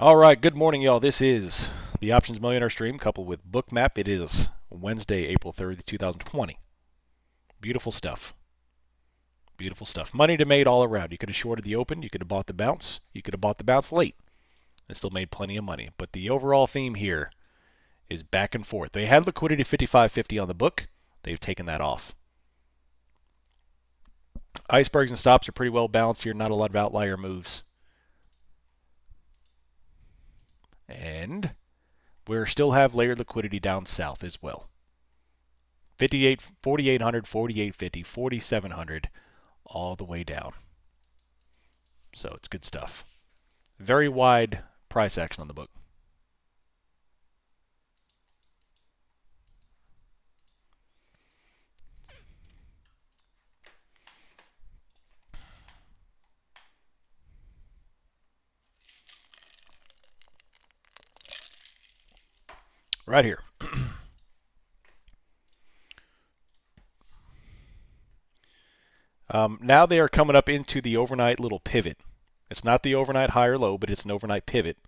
All right, good morning, y'all. This is the Options Millionaire stream coupled with Bookmap. It is Wednesday, April 3rd, 2020. Beautiful stuff. Beautiful stuff. Money to made all around. You could have shorted the open. You could have bought the bounce. You could have bought the bounce late and still made plenty of money. But the overall theme here is back and forth. They had liquidity 55.50 on the book. They've taken that off. Icebergs and stops are pretty well balanced here. Not a lot of outlier moves. And we still have layered liquidity down south as well. 4,800, 4,850, 4,700, all the way down. So it's good stuff. Very wide price action on the book. Right here. Now they are coming up into the overnight little pivot. It's not the overnight high or low, but it's an overnight pivot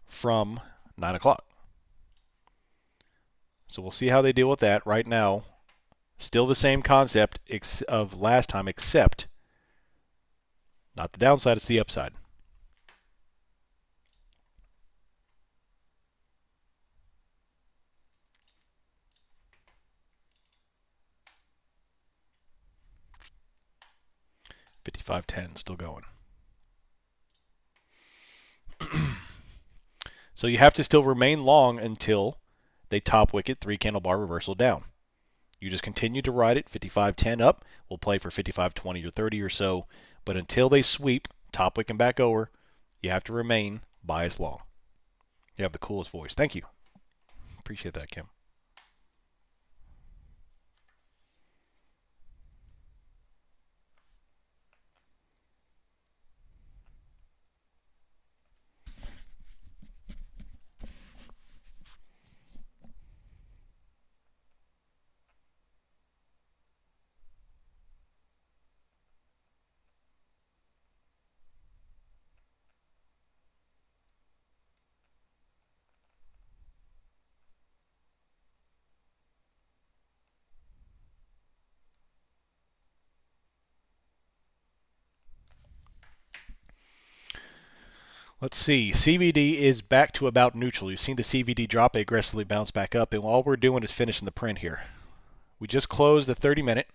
from 9 o'clock. So we'll see how they deal with that. Right now, still the same concept of last time, except not the downside, it's the upside. $55.10 still going. So you have to still remain long until they top wicket 3 candle bar reversal down. You just continue to ride it 55.10 up. We'll play for 55.20 or 30 or so. But until they sweep top wick and back over, you have to remain bias long. You have the coolest voice. Thank you. Appreciate that, Kim. Let's see. CVD is back to about neutral. You've seen the CVD drop, aggressively bounce back up, and all we're doing is finishing the print here. We just closed the 30-minute.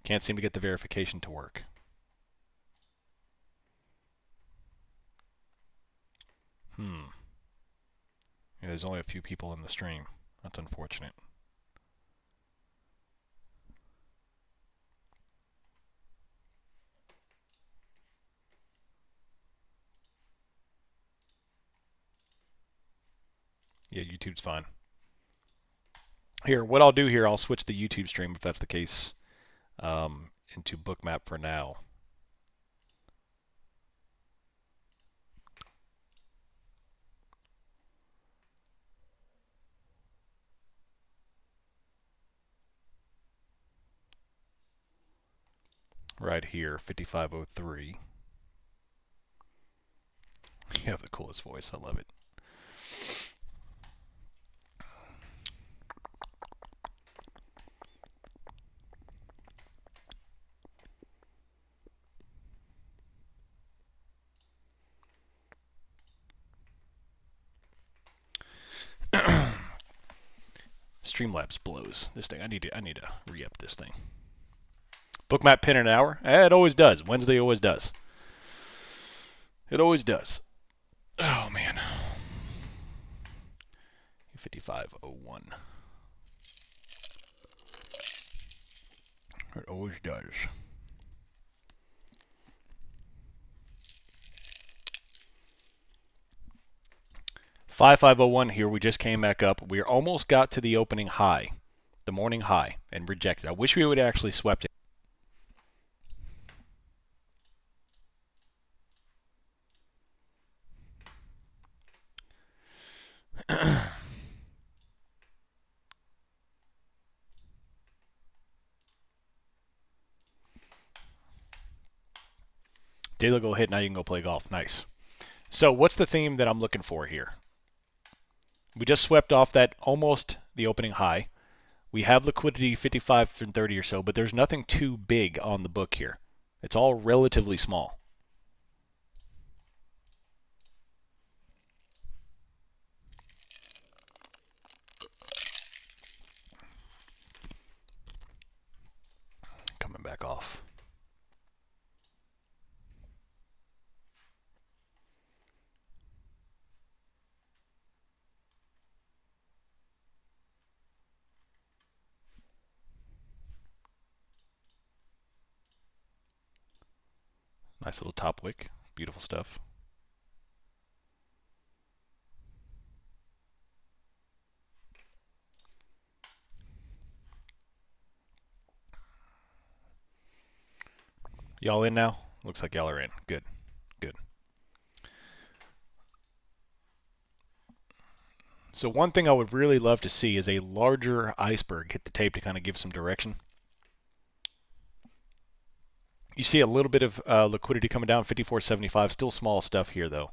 Can't seem to get the verification to work. Yeah, there's only a few people in the stream. That's unfortunate. Yeah, YouTube's fine. Here, what I'll do here, I'll switch the YouTube stream if that's the case into Bookmap for now. Right here, 5503. You have the coolest voice. I love it. Streamlabs blows. This thing, I need to re-up this thing. Bookmap pin in an hour? It always does. Wednesday always does. It always does. Oh man. 5501. It always does. 5501 here. We just came back up. We almost got to the opening high, the morning high, and rejected. I wish we would have actually swept it. Daily goal hit. Now you can go play golf. Nice. So what's the theme that I'm looking for here? We just swept off that almost the opening high. We have liquidity 55 from 30 or so, but there's nothing too big on the book here. It's all relatively small. Coming back off. Nice little top wick. Beautiful stuff. Y'all in now? Looks like y'all are in. Good. Good. So one thing I would really love to see is a larger iceberg hit the tape to kind of give some direction. You see a little bit of liquidity coming down, 54.75. Still small stuff here, though.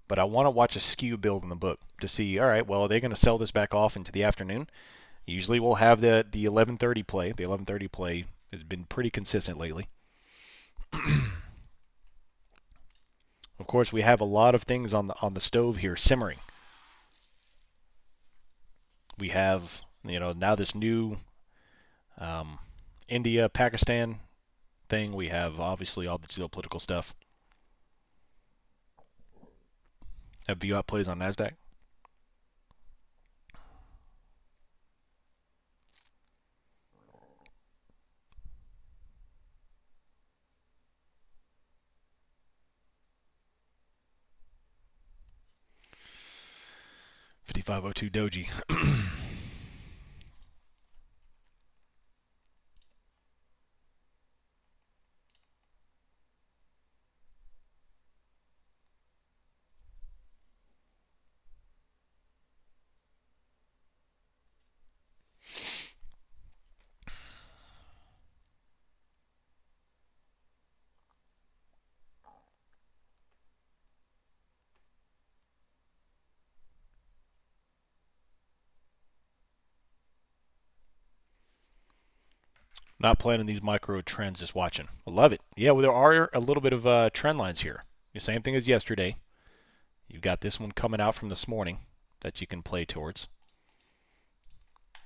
But I want to watch a skew build in the book to see, all right, well, are they going to sell this back off into the afternoon? Usually we'll have the 11:30 play. The 11:30 play has been pretty consistent lately. Of course, we have a lot of things on the stove here simmering. We have, now this new India, Pakistan thing. We have obviously all the geopolitical stuff. Have view out plays on NASDAQ. $55.02 Doji. Not playing in these micro trends, just watching. I love it. Yeah, well, there are a little bit of trend lines here. The same thing as yesterday. You've got this one coming out from this morning that you can play towards.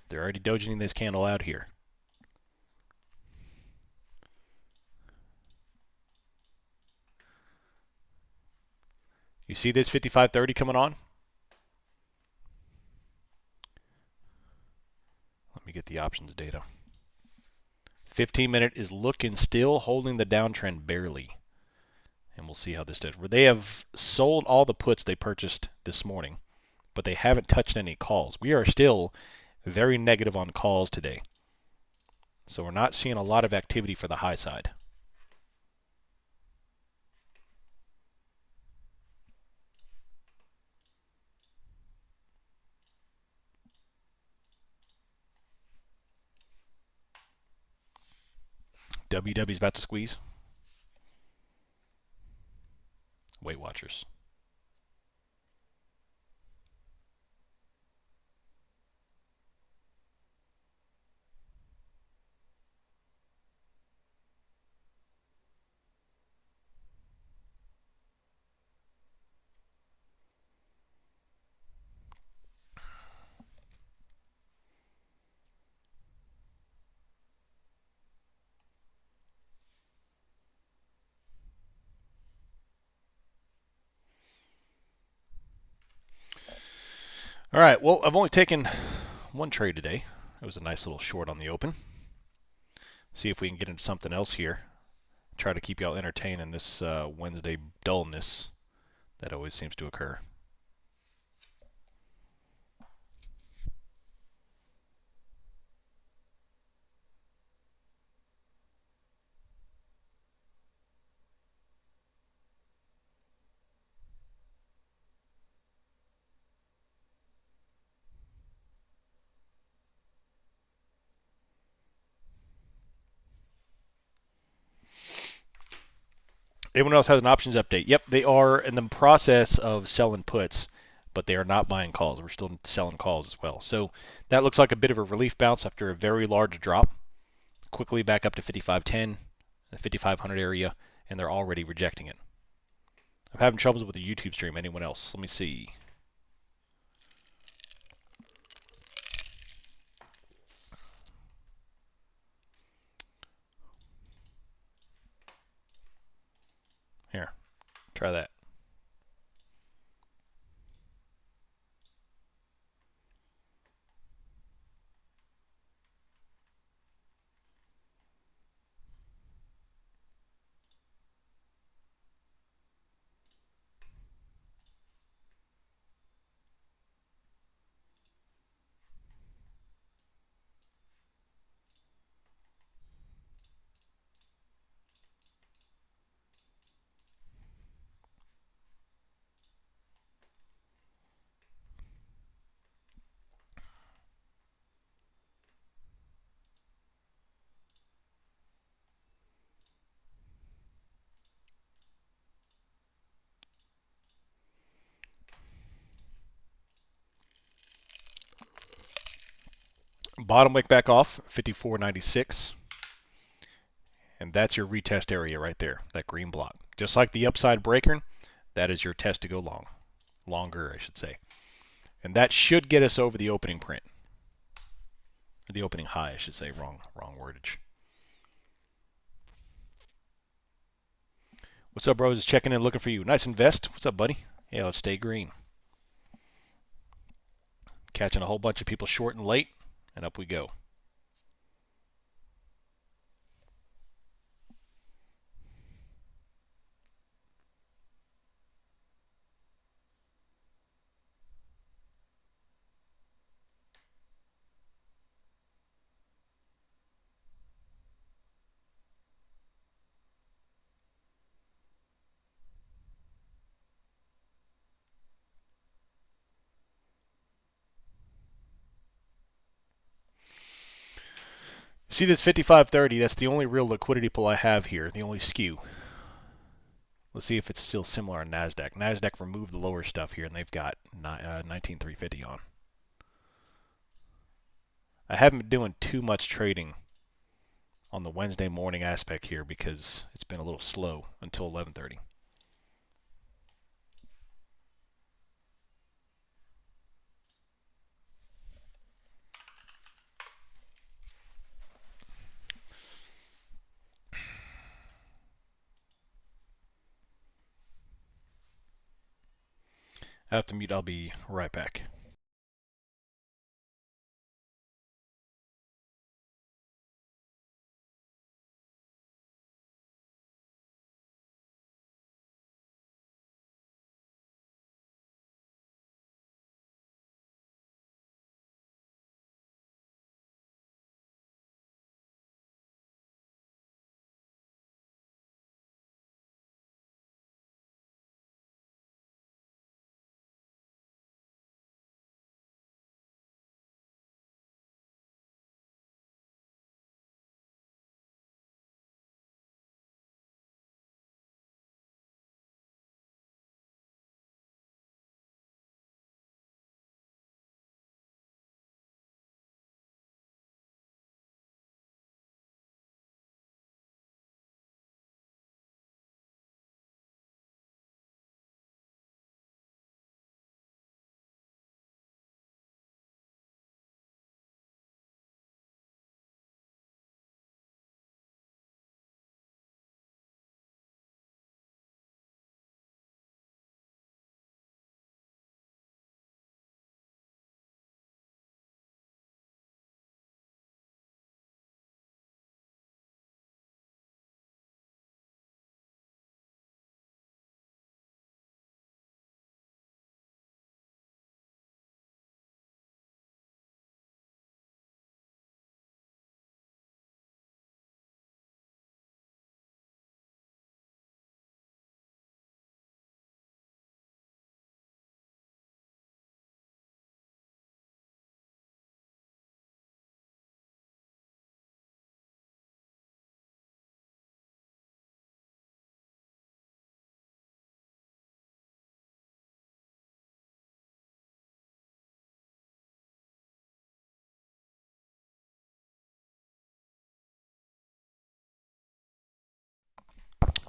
They're already dojing this candle out here. You see this 55.30 coming on? Let me get the options data. 15-minute is looking still holding the downtrend barely. And we'll see how this does. They have sold all the puts they purchased this morning, but they haven't touched any calls. We are still very negative on calls today. So we're not seeing a lot of activity for the high side. WW's about to squeeze. Weight Watchers. All right, well, I've only taken one trade today. It was a nice little short on the open. See if we can get into something else here. Try to keep y'all entertained in this Wednesday dullness that always seems to occur. Anyone else has an options update? Yep, they are in the process of selling puts, but they are not buying calls. We're still selling calls as well. So that looks like a bit of a relief bounce after a very large drop. Quickly back up to 55.10, the 5500 area, and they're already rejecting it. I'm having troubles with the YouTube stream. Anyone else? Let me see. Here, try that. Bottom wick back off, 54.96. And that's your retest area right there, that green block. Just like the upside breaker, that is your test to go long. Longer, I should say. And that should get us over the opening print. Or the opening high, I should say. Wrong wordage. What's up, bros? Just checking in, looking for you. Nice invest. What's up, buddy? Yeah, let's stay green. Catching a whole bunch of people short and late, and up we go. See this 55.30? That's the only real liquidity pull I have here, the only skew. Let's see if it's still similar on NASDAQ. NASDAQ removed the lower stuff here, and they've got 19,350 on. I haven't been doing too much trading on the Wednesday morning aspect here because it's been a little slow until 11:30. I have to mute. I'll be right back.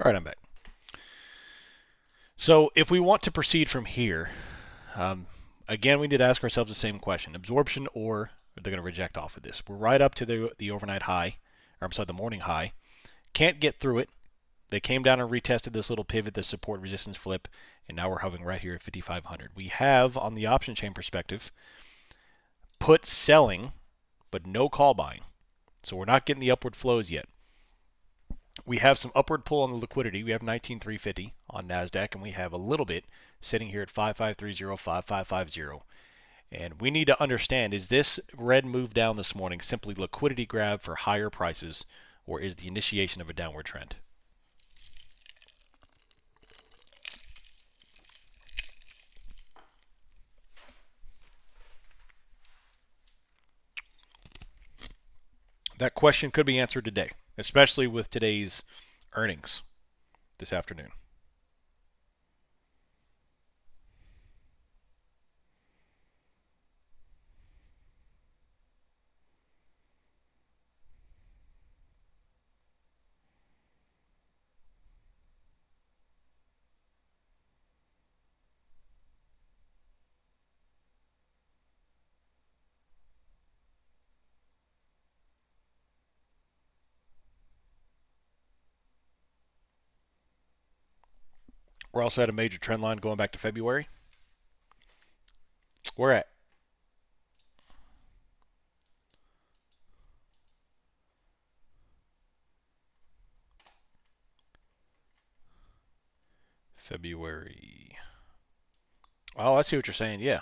All right, I'm back. So if we want to proceed from here, again, we need to ask ourselves the same question: absorption, or they're going to reject off of this. We're right up to the overnight high, or I'm sorry, the morning high. Can't get through it. They came down and retested this little pivot, the support resistance flip, and now we're hovering right here at 5,500. We have, on the option chain perspective, put selling, but no call buying. So we're not getting the upward flows yet. We have some upward pull on the liquidity. We have 19,350 on NASDAQ, and we have a little bit sitting here at 5530, 5550. And we need to understand, is this red move down this morning simply liquidity grab for higher prices, or is the initiation of a downward trend? That question could be answered today, especially with today's earnings this afternoon. We're also at a major trend line going back to February. We're at February. Oh, I see what you're saying. Yeah.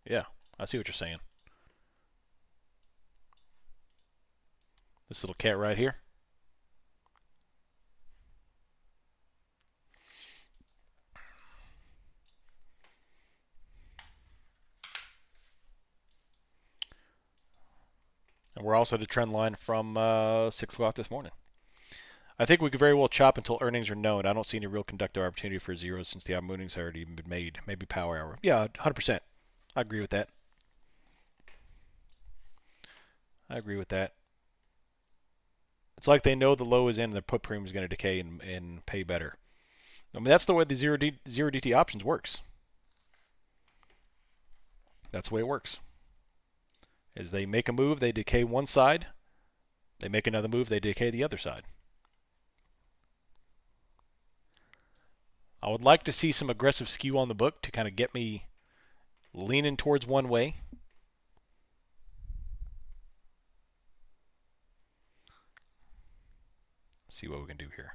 Yeah, I see what you're saying. This little cat right here. And we're also at a trend line from 6 o'clock this morning. I think we could very well chop until earnings are known. I don't see any real conductive opportunity for zeros since the earnings have already been made. Maybe power hour. Yeah, 100%. I agree with that. I agree with that. It's like they know the low is in and the put premium is going to decay and pay better. I mean, that's the way the zero DT options works. That's the way it works. Is they make a move, they decay one side. They make another move, they decay the other side. I would like to see some aggressive skew on the book to kind of get me leaning towards one way. Let's see what we can do here.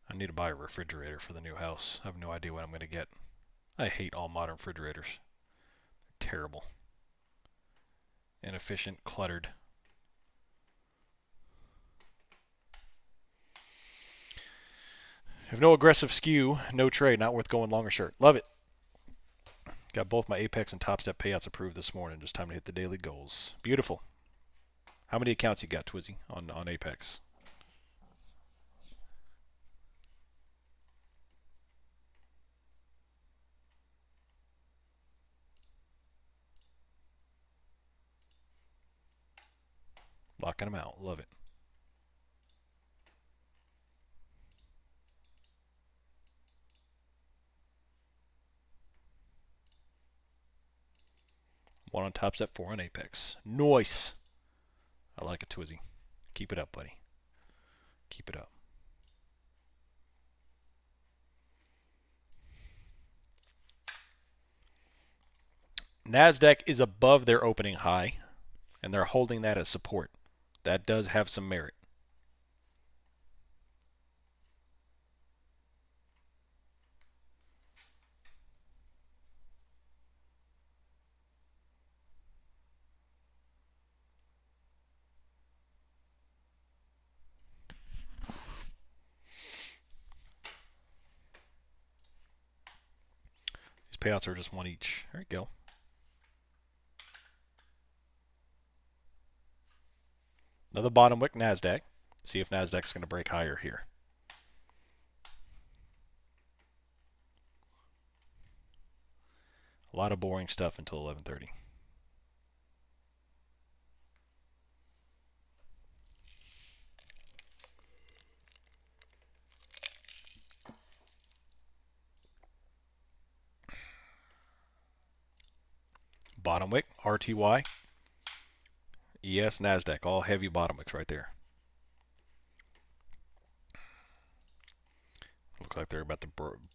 I need to buy a refrigerator for the new house. I have no idea what I'm going to get. I hate all modern refrigerators. They're terrible. Inefficient, cluttered. If no aggressive skew, no trade. Not worth going long or short. Love it. Got both my Apex and Top Step payouts approved this morning. Just time to hit the daily goals. Beautiful. How many accounts you got, Twizzy, on Apex? Locking them out. Love it. One on Top Step, 4 on Apex. Nice. I like it, Twizzy. Keep it up, buddy. Keep it up. NASDAQ is above their opening high, and they're holding that as support. That does have some merit. These payouts are just one each. There you go. Another bottom wick NASDAQ. See if NASDAQ's going to break higher here. A lot of boring stuff until 11:30. Bottom wick, RTY, ES, NASDAQ, all heavy bottom wicks right there. Looks like they're about to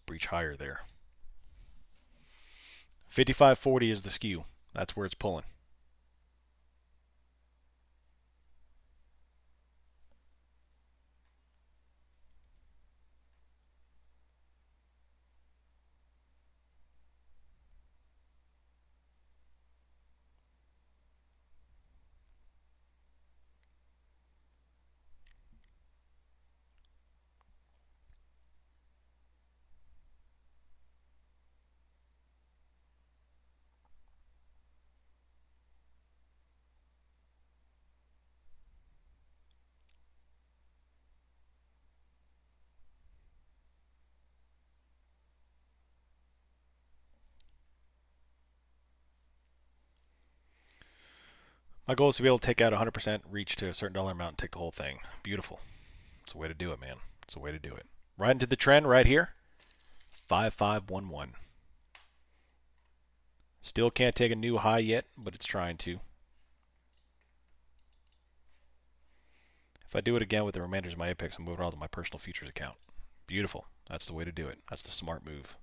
breach higher there. 55.40 is the skew. That's where it's pulling. My goal is to be able to take out 100%, reach to a certain dollar amount, and take the whole thing. Beautiful. It's a way to do it, man. It's a way to do it. Right into the trend right here. 5511. Still can't take a new high yet, but it's trying to. If I do it again with the remainders of my Apex, I'm moving all to my personal futures account. Beautiful. That's the way to do it. That's the smart move.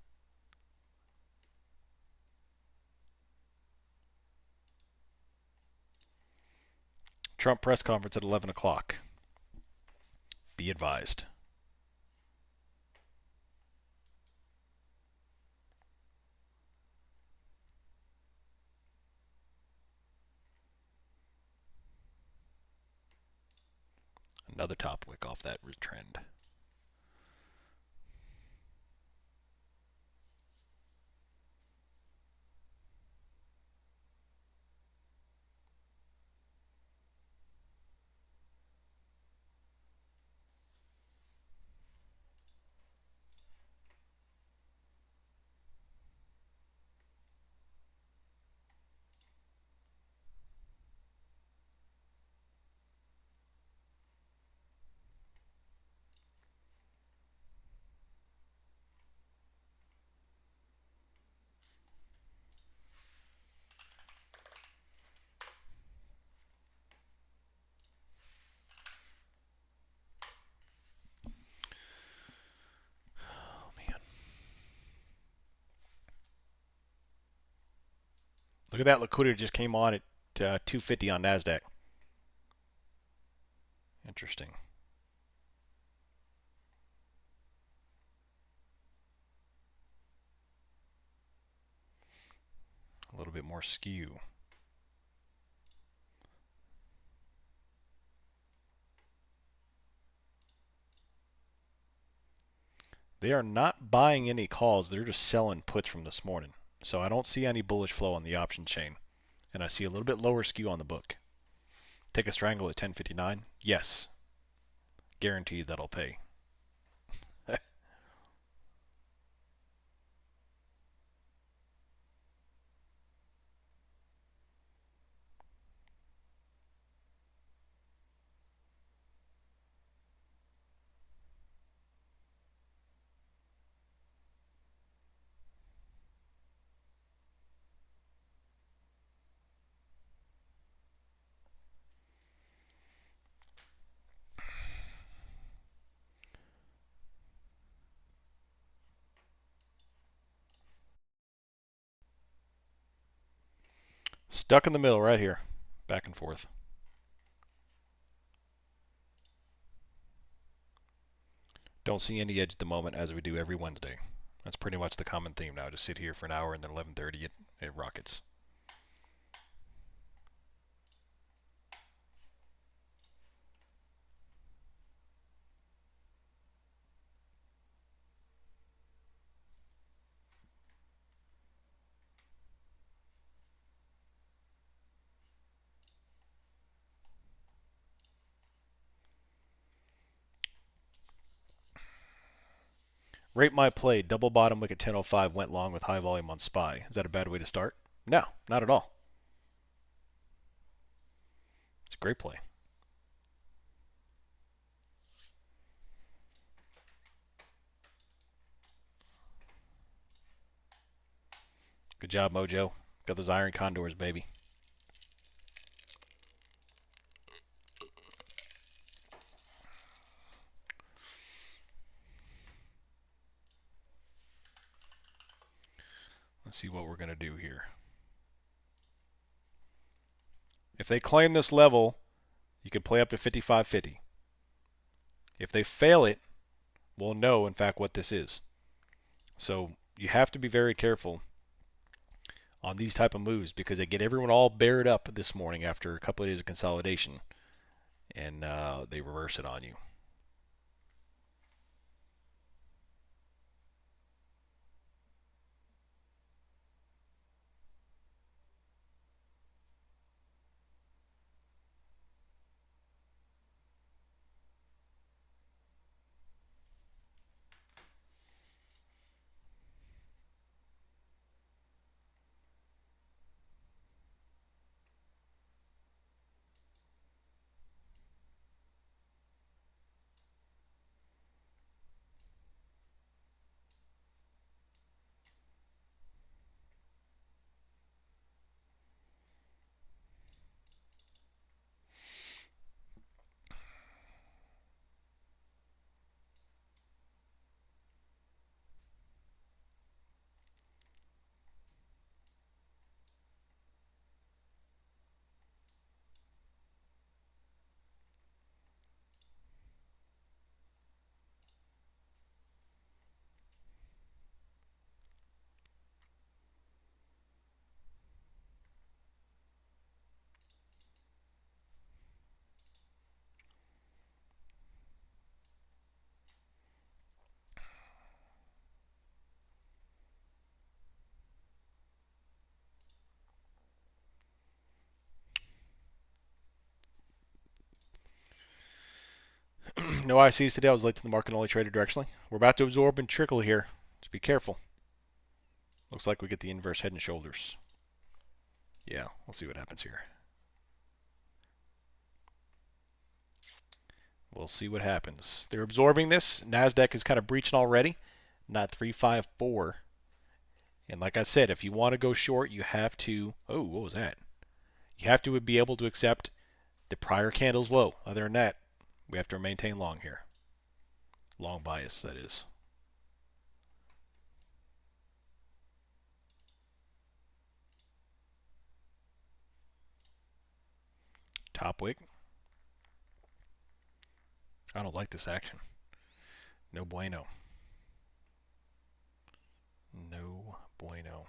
Trump press conference at 11 o'clock. Be advised. Another top wick off that trend. Look at that liquidity just came on at 250 on NASDAQ. Interesting. A little bit more skew. They are not buying any calls. They're just selling puts from this morning. So I don't see any bullish flow on the option chain. And I see a little bit lower skew on the book. Take a strangle at 10.59? Yes. Guaranteed that'll pay. Stuck in the middle right here. Back and forth. Don't see any edge at the moment, as we do every Wednesday. That's pretty much the common theme now. Just sit here for an hour and then 11:30 it rockets. Rate my play. Double bottom wick at 10.05. Went long with high volume on SPY. Is that a bad way to start? No, not at all. It's a great play. Good job, Mojo. Got those iron condors, baby. Let's see what we're going to do here. If they claim this level, you could play up to 55.50. If they fail it, we'll know, in fact, what this is. So you have to be very careful on these type of moves because they get everyone all bared up this morning after a couple of days of consolidation, and they reverse it on you. No ICs today. I was late to the market, only traded directionally. We're about to absorb and trickle here. Just be careful. Looks like we get the inverse head and shoulders. Yeah, we'll see what happens here. We'll see what happens. They're absorbing this. NASDAQ is kind of breaching already. Not 354. And like I said, if you want to go short, you have to... Oh, what was that? You have to be able to accept the prior candle's low. Other than that, we have to maintain long here. Long bias, that is. Top wick. I don't like this action. No bueno. No bueno.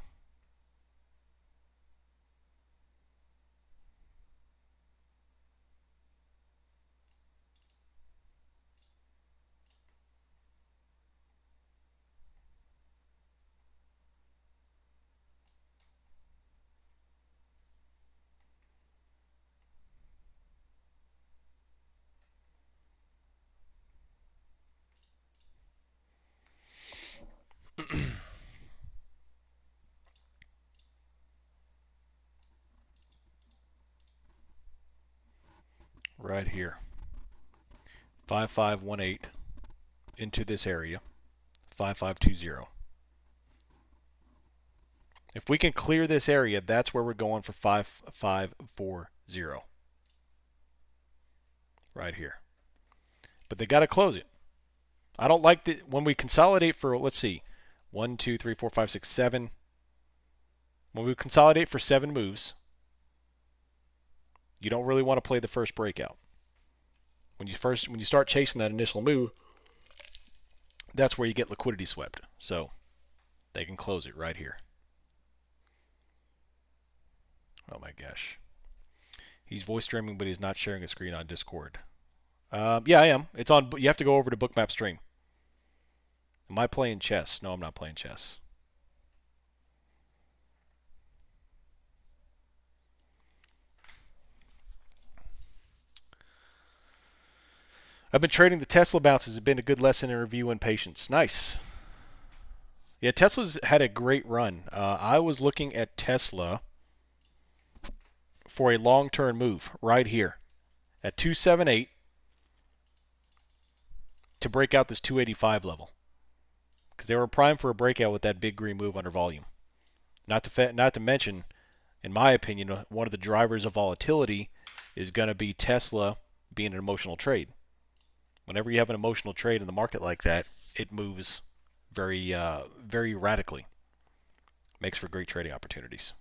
Right here. 5518 into this area. 5520. If we can clear this area, that's where we're going for 5540. Right here. But they got to close it. I don't like that when we consolidate for, let's see, 1, 2, 3, 4, 5, 6, 7. When we consolidate for 7 moves, you don't really want to play the first breakout. When you start chasing that initial move, that's where you get liquidity swept. So they can close it right here. Oh my gosh. He's voice streaming, but he's not sharing a screen on Discord. Yeah, I am. It's on. You have to go over to Bookmap stream. Am I playing chess? No, I'm not playing chess. I've been trading the Tesla bounces. It's been a good lesson in review and patience. Nice. Yeah, Tesla's had a great run. I was looking at Tesla for a long-term move right here at 278 to break out this 285 level because they were primed for a breakout with that big green move under volume. Not to mention In my opinion, one of the drivers of volatility is going to be Tesla being an emotional trade. Whenever you have an emotional trade in the market like that, it moves very radically. Makes for great trading opportunities.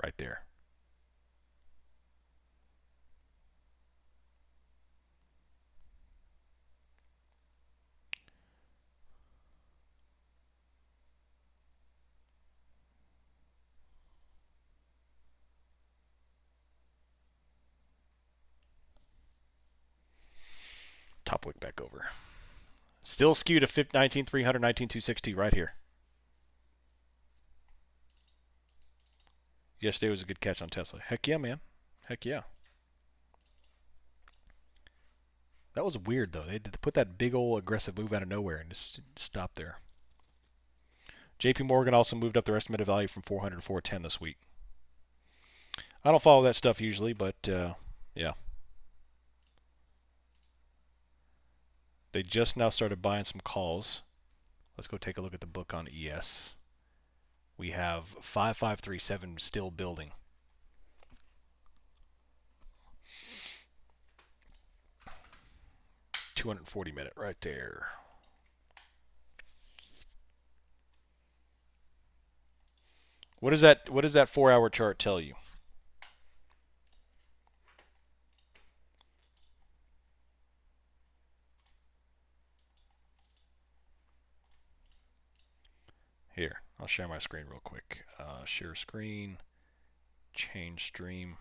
Right there. Top wick back over. Still skewed to 19,300, 19,260 right here. Yesterday was a good catch on Tesla. Heck yeah, man. Heck yeah. That was weird, though. They put that big old aggressive move out of nowhere and just stopped there. JP Morgan also moved up their estimated value from 400 to 410 this week. I don't follow that stuff usually, but yeah. They just now started buying some calls. Let's go take a look at the book on ES. We have 5537 still building. $240-minute right there. What does that 4-hour chart tell you? Here, I'll share my screen real quick. Share screen, change stream.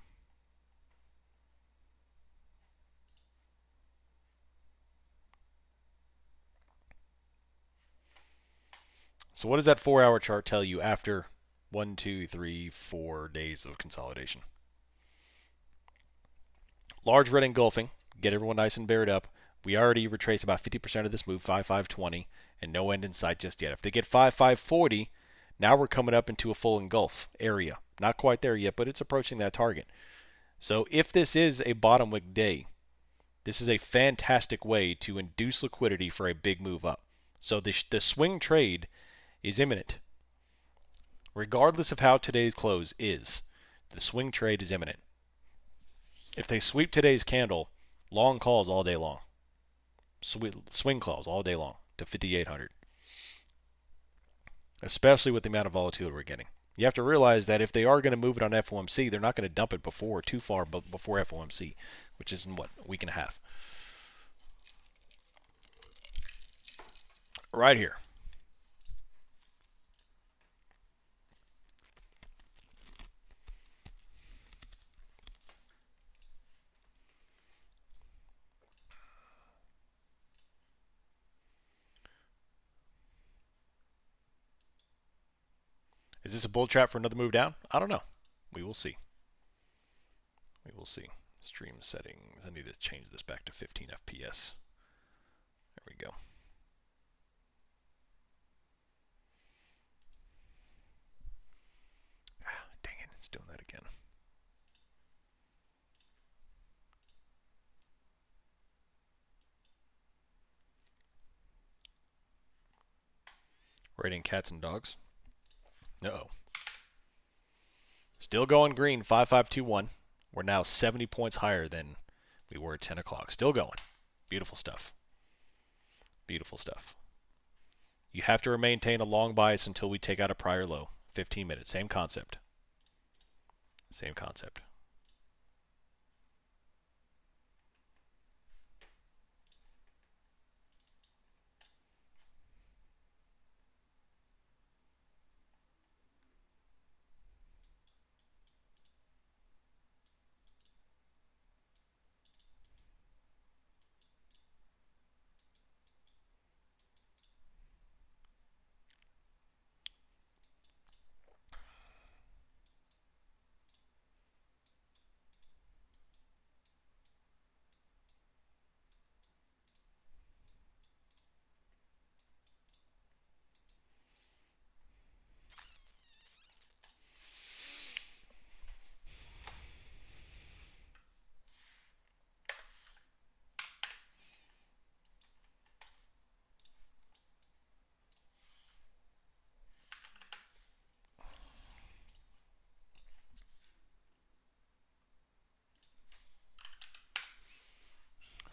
So what does that 4-hour chart tell you after 1, 2, 3, 4 days of consolidation? Large red engulfing, get everyone nice and bared up. We already retraced about 50% of this move, 5520, and no end in sight just yet. If they get 5540, now we're coming up into a full engulf area. Not quite there yet, but it's approaching that target. So if this is a bottom wick day, this is a fantastic way to induce liquidity for a big move up. So the swing trade is imminent. Regardless of how today's close is, the swing trade is imminent. If they sweep today's candle, long calls all day long. Swing calls all day long to 5,800. Especially with the amount of volatility we're getting. You have to realize that if they are going to move it on FOMC, they're not going to dump it too far before FOMC, which is in what, a week and a half. Right here. Is this a bull trap for another move down? I don't know. We will see. We will see. Stream settings. I need to change this back to 15 FPS. There we go. Ah, dang it. It's doing that again. Rating cats and dogs. Uh-oh. Still going green, 5521. We're now 70 points higher than we were at 10 o'clock. Still going. Beautiful stuff. Beautiful stuff. You have to maintain a long bias until we take out a prior low. 15 minutes. Same concept. Same concept.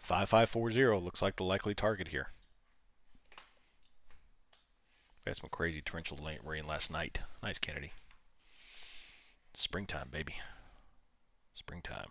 5540 looks like the likely target here. We had some crazy torrential rain last night. Nice, Kennedy. Springtime, baby. Springtime.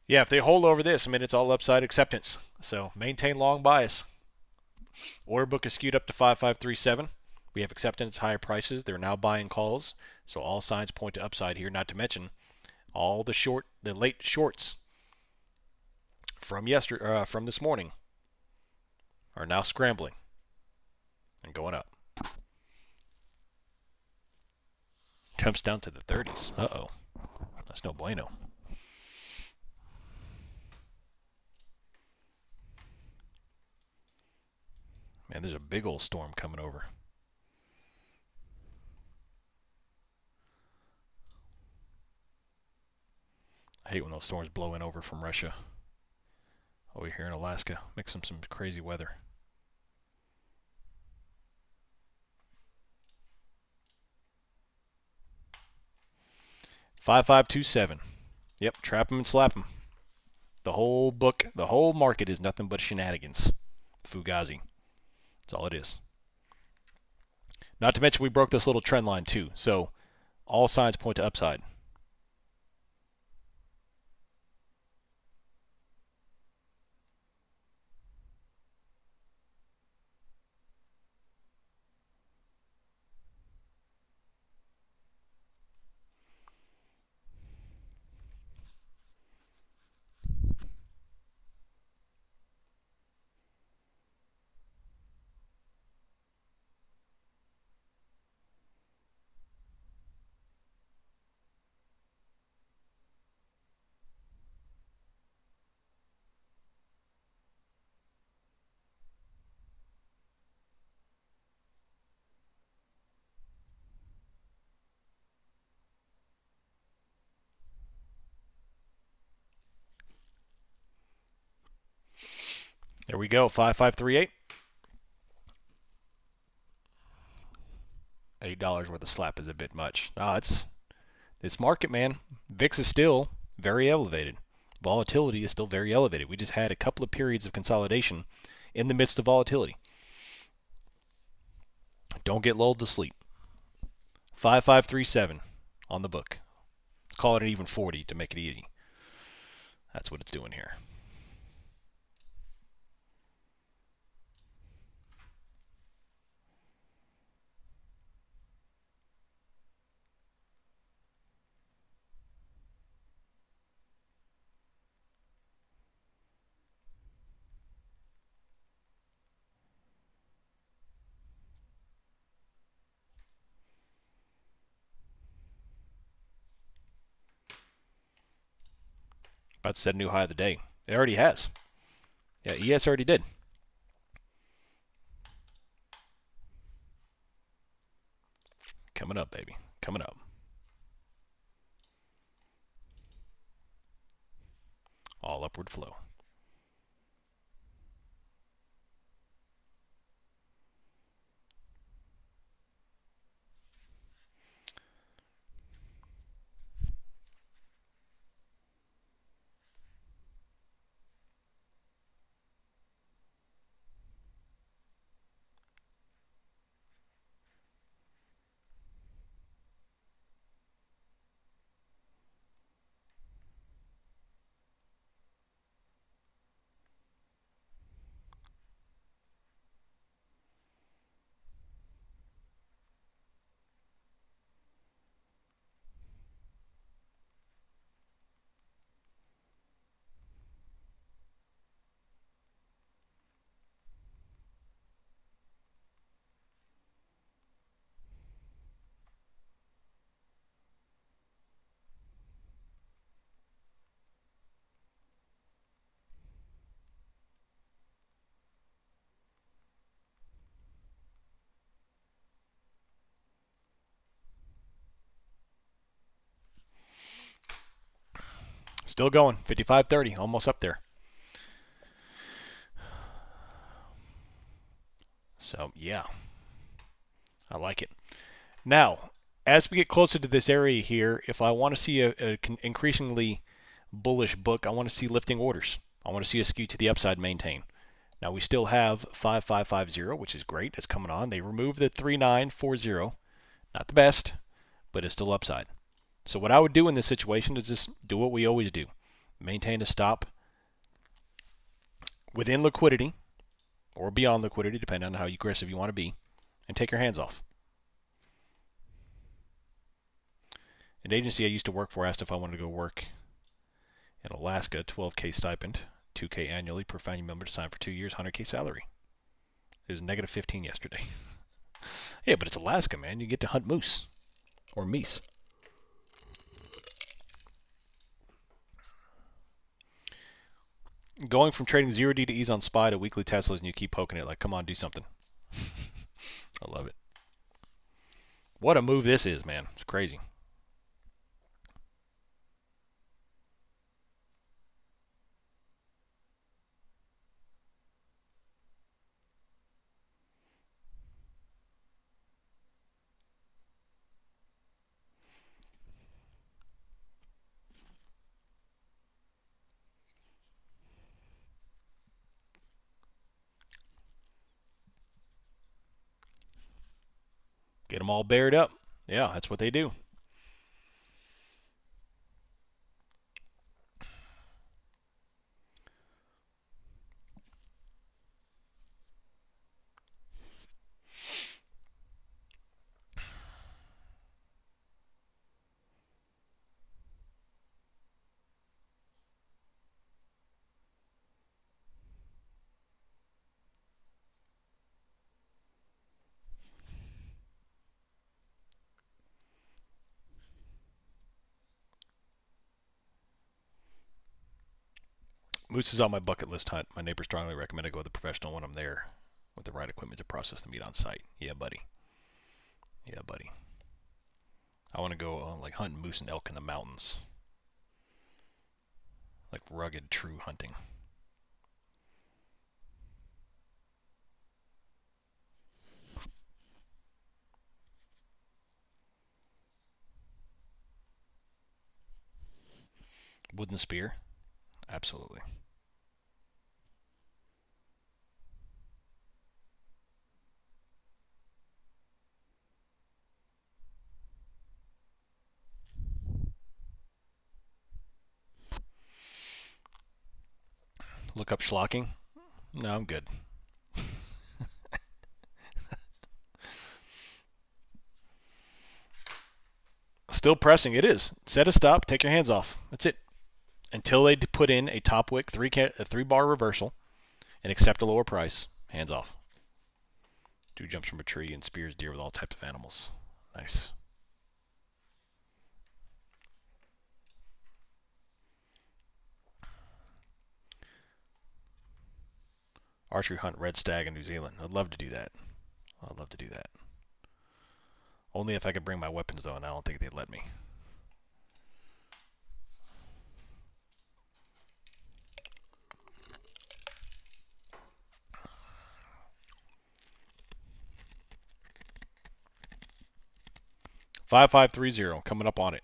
Yeah, if they hold over this, I mean, it's all upside acceptance. So maintain long bias. Order book is skewed up to 5537. We have acceptance higher prices. They're now buying calls. So all signs point to upside here, not to mention all the late shorts from from this morning are now scrambling and going up. Comes down to the 30s. Uh-oh. That's no bueno. Man, there's a big old storm coming over. I hate when those storms blow in over from Russia. Over here in Alaska. Makes them some crazy weather. $5,527. Yep, trap them and slap them. The whole book, the whole market is nothing but shenanigans. Fugazi. That's all it is. Not to mention we broke this little trend line too. So all signs point to upside. There we go, 5538. $8 worth of slap is a bit much. It's this market, man. VIX is still very elevated. Volatility is still very elevated. We just had a couple of periods of consolidation in the midst of volatility. Don't get lulled to sleep. 5537 on the book. Let's call it an even 40 to make it easy. That's what it's doing here. About to set a new high of the day. It already has. Yeah, ES already did. Coming up, baby. Coming up. All upward flow. Still going. 55.30, almost up there. So, yeah. I like it. Now, as we get closer to this area here, if I want to see a increasingly bullish book, I want to see lifting orders. I want to see a skew to the upside maintain. Now, we still have 5550, which is great. It's coming on. They removed the 3940. Not the best, but it's still upside. So what I would do in this situation is just do what we always do. Maintain a stop within liquidity or beyond liquidity, depending on how aggressive you want to be, and take your hands off. An agency I used to work for asked if I wanted to go work in Alaska, $12K stipend, $2K annually per family member to sign for 2 years, $100K salary. It was negative 15 yesterday. Yeah, but it's Alaska, man. You get to hunt moose or meese. Going from trading 0D to ease on SPY to weekly Teslas, and you keep poking it like, come on, do something. I love it. What a move this is, man. It's crazy. Get them all bared up. Yeah, that's what they do. Moose is on my bucket list hunt. My neighbor strongly recommend I go with a professional when I'm there with the right equipment to process the meat on site. Yeah, buddy. Yeah, buddy. I want to go like hunting moose and elk in the mountains. Like rugged, true hunting. Wooden spear? Absolutely. Look up schlocking? No, I'm good. Still pressing. It is. Set a stop. Take your hands off. That's it. Until they put in a top wick 3-bar reversal and accept a lower price. Hands off. Dude jumps from a tree and spears deer with all types of animals. Nice. Archery hunt red stag in New Zealand. I'd love to do that. I'd love to do that. Only if I could bring my weapons, though, and I don't think they'd let me. $5,530 coming up on it.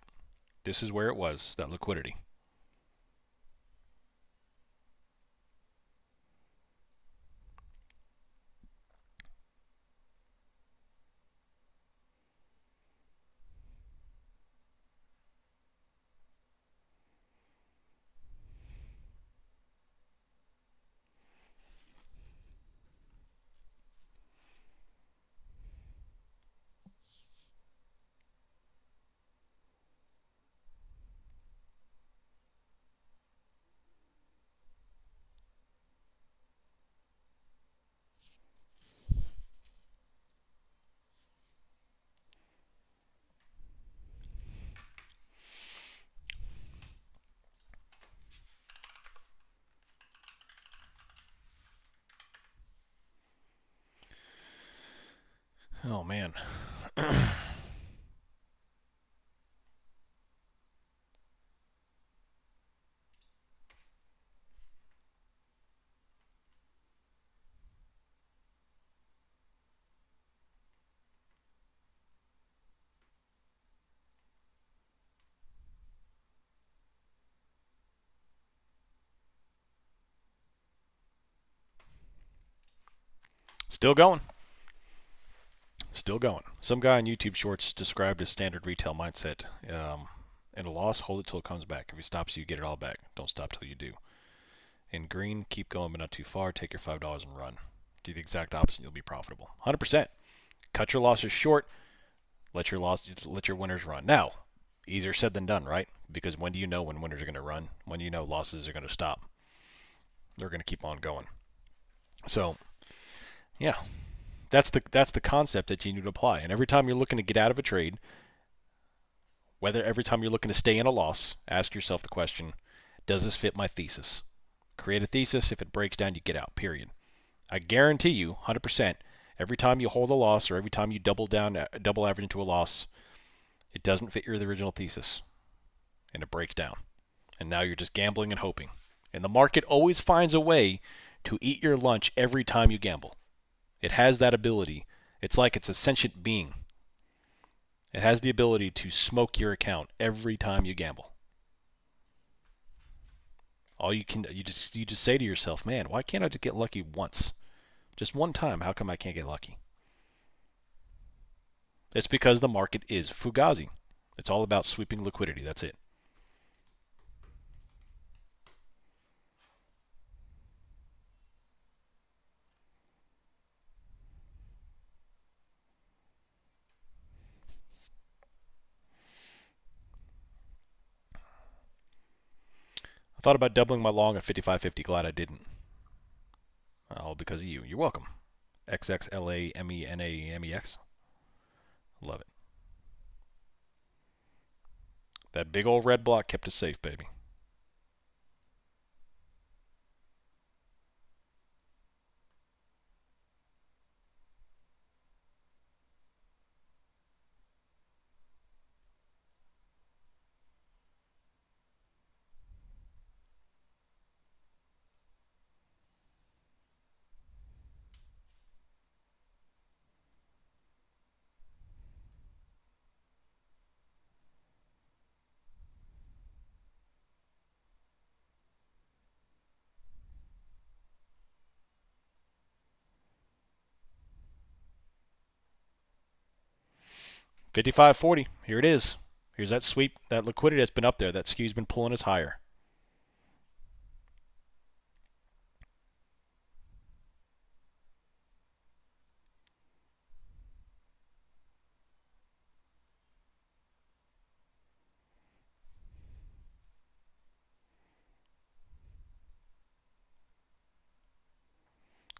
This is where it was, that liquidity. Oh, man. Still going. Still going. Some guy on YouTube Shorts described his standard retail mindset. In a loss, hold it till it comes back. If it stops you, get it all back. Don't stop till you do. In green, keep going but not too far. Take your $5 and run. Do the exact opposite, you'll be profitable. 100%. Cut your losses short. Let your winners run. Now, easier said than done, right? Because when do you know when winners are going to run? When do you know losses are going to stop? They're going to keep on going. So, yeah, that's the concept that you need to apply. And every time you're looking to get out of a trade, whether every time you're looking to stay in a loss, ask yourself the question, does this fit my thesis? Create a thesis. If it breaks down, you get out, period. I guarantee you, 100%, every time you hold a loss or every time you double average into a loss, it doesn't fit your original thesis, and it breaks down. And now you're just gambling and hoping. And the market always finds a way to eat your lunch every time you gamble. It has that ability. It's like it's a sentient being. It has the ability to smoke your account every time you gamble. All you just say to yourself, man, why can't I just get lucky once? Just one time, how come I can't get lucky? It's because the market is fugazi. It's all about sweeping liquidity. That's it. I thought about doubling my long at 55.50. Glad I didn't. All because of you. You're welcome. XXLAMENAMEX. Love it. That big old red block kept us safe, baby. $55.40. Here it is. Here's that sweep, that liquidity that's been up there. That skew's been pulling us higher.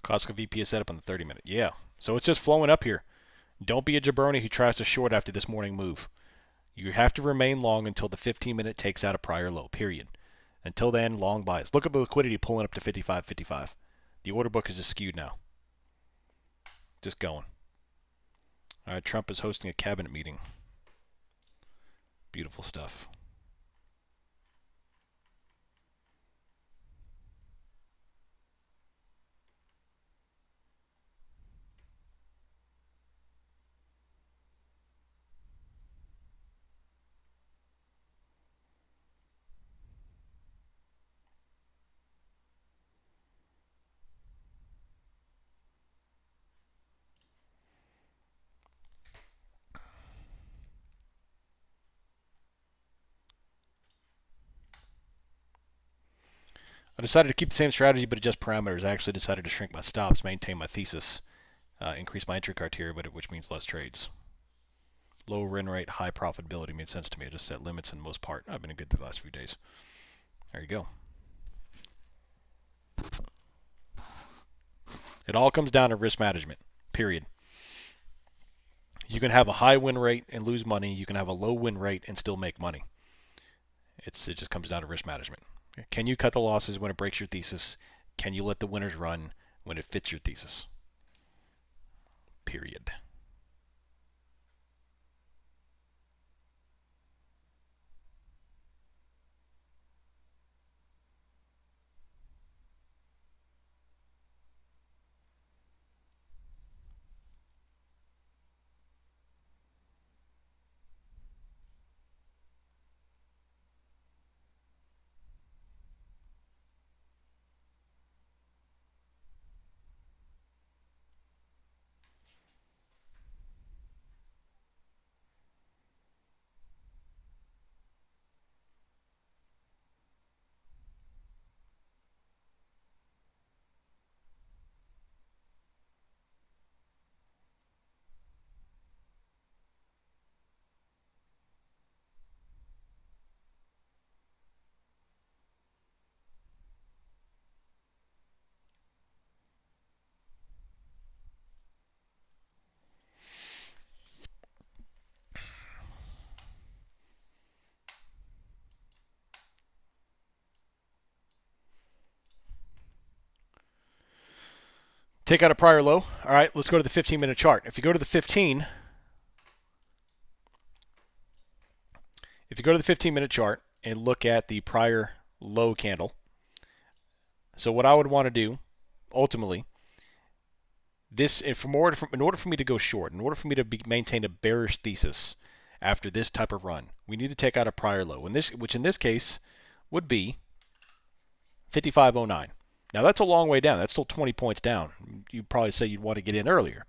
Costco VP is set up on the 30-minute. Yeah. So it's just flowing up here. Don't be a jabroni who tries to short after this morning move. You have to remain long until the 15-minute takes out a prior low, period. Until then, long buys. Look at the liquidity pulling up to 55.55. The order book is just skewed now. Just going. All right, Trump is hosting a cabinet meeting. Beautiful stuff. I decided to keep the same strategy but adjust parameters. I actually decided to shrink my stops, maintain my thesis, increase my entry criteria, which means less trades. Low win rate, high profitability made sense to me. I just set limits in most part. I've been good the last few days. There you go. It all comes down to risk management, period. You can have a high win rate and lose money. You can have a low win rate and still make money. It just comes down to risk management. Can you cut the losses when it breaks your thesis? Can you let the winners run when it fits your thesis? Period. Take out a prior low. All right, let's go to the 15-minute chart. If you go to the 15-minute chart and look at the prior low candle, so what I would want to do, ultimately, in order for me to go short, in order for me to maintain a bearish thesis after this type of run, we need to take out a prior low, which in this case would be 55.09. Now that's a long way down. That's still 20 points down. You'd probably say you'd want to get in earlier.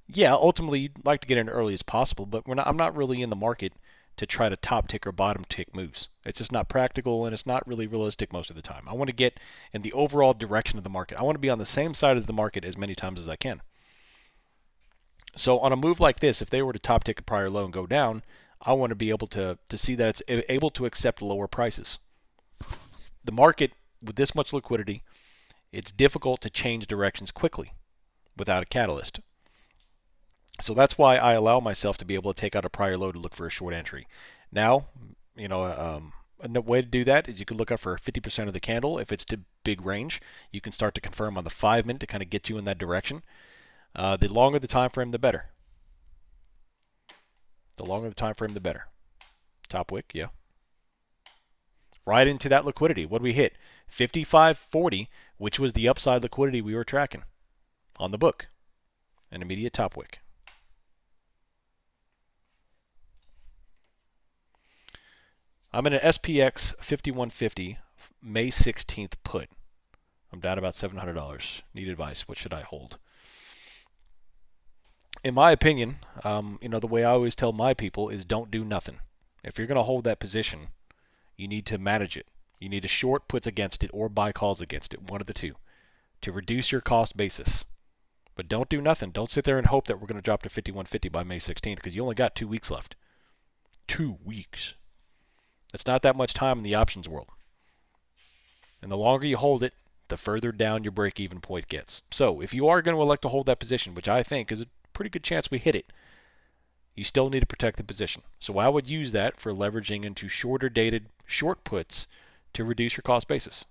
Yeah, ultimately you'd like to get in early as possible, but I'm not really in the market to try to top tick or bottom tick moves. It's just not practical and it's not really realistic most of the time. I want to get in the overall direction of the market. I want to be on the same side as the market as many times as I can. So on a move like this, if they were to top tick a prior low and go down, I want to be able to see that it's able to accept lower prices. The market, with this much liquidity, it's difficult to change directions quickly without a catalyst. So that's why I allow myself to be able to take out a prior low to look for a short entry. Now, a way to do that is you can look up for 50% of the candle. If it's to big range, you can start to confirm on the 5-minute to kind of get you in that direction. The longer the time frame, the better. The longer the time frame, the better. Top wick, yeah. Right into that liquidity. What did we hit? 55.40, which was the upside liquidity we were tracking on the book. An immediate top wick. I'm in an SPX 5150 May 16th put. I'm down about $700. Need advice. What should I hold? In my opinion, the way I always tell my people is don't do nothing. If you're going to hold that position, you need to manage it. You need to short puts against it or buy calls against it, one of the two, to reduce your cost basis. But don't do nothing. Don't sit there and hope that we're going to drop to 5150 by May 16th because you only got 2 weeks left. 2 weeks. That's not that much time in the options world. And the longer you hold it, the further down your break-even point gets. So if you are going to elect to hold that position, which I think is a pretty good chance we hit it, you still need to protect the position. So I would use that for leveraging into shorter dated short puts to reduce your cost basis.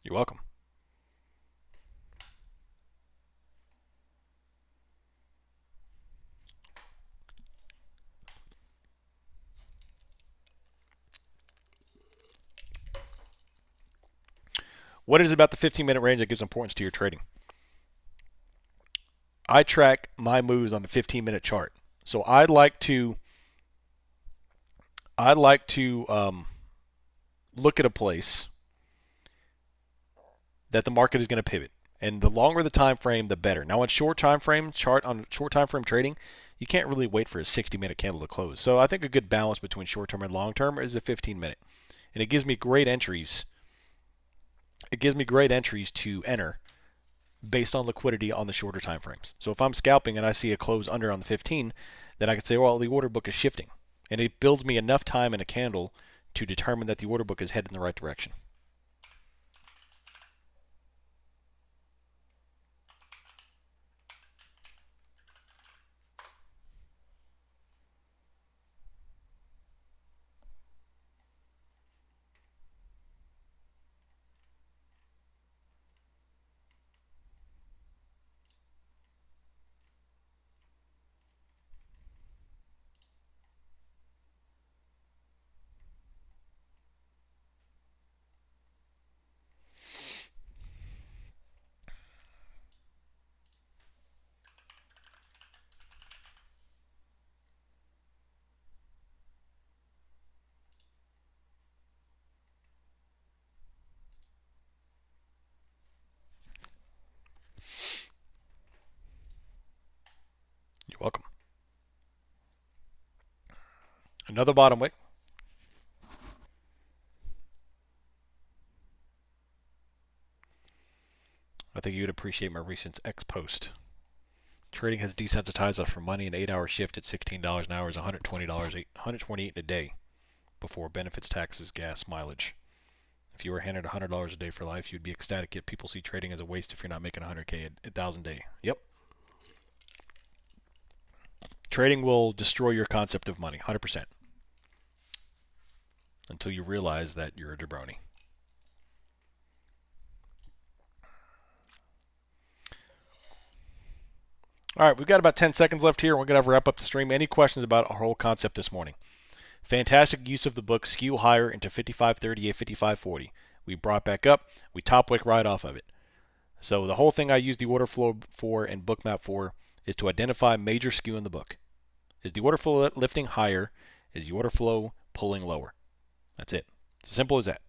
You're welcome. What is it about the 15-minute range that gives importance to your trading? I track my moves on the 15-minute chart. So I'd like to look at a place that the market is going to pivot. And the longer the time frame, the better. Now on short time frame trading, you can't really wait for a 60-minute candle to close. So I think a good balance between short-term and long-term is a 15-minute. And it gives me great entries. It gives me great entries to enter based on liquidity on the shorter time frames. So if I'm scalping and I see a close under on the 15, then I can say, well, the order book is shifting. And it builds me enough time in a candle to determine that the order book is headed in the right direction. You're welcome. Another bottom wick. I think you'd appreciate my recent X post. Trading has desensitized us from money. An 8-hour shift at $16 an hour is $120, $128 a day before benefits, taxes, gas, mileage. If you were handed $100 a day for life, you'd be ecstatic. Yet people see trading as a waste if you're not making 100K a thousand a day. Yep. Trading will destroy your concept of money, 100%. Until you realize that you're a jabroni. All right, we've got about 10 seconds left here. We're going to wrap up the stream. Any questions about our whole concept this morning? Fantastic use of the book, skew higher into 5538, 5540. We brought back up. We top wick right off of it. So the whole thing I use the order flow for and Bookmap for is to identify major skew in the book. Is the order flow lifting higher? Is the order flow pulling lower? That's it. It's as simple as that.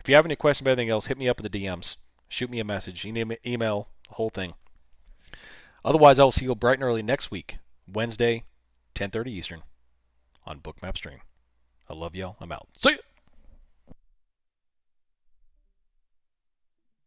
If you have any questions about anything else, hit me up in the DMs. Shoot me a message. Email, the whole thing. Otherwise, I will see you bright and early next week, Wednesday, 10:30 Eastern, on Bookmap Stream. I love y'all. I'm out. See ya!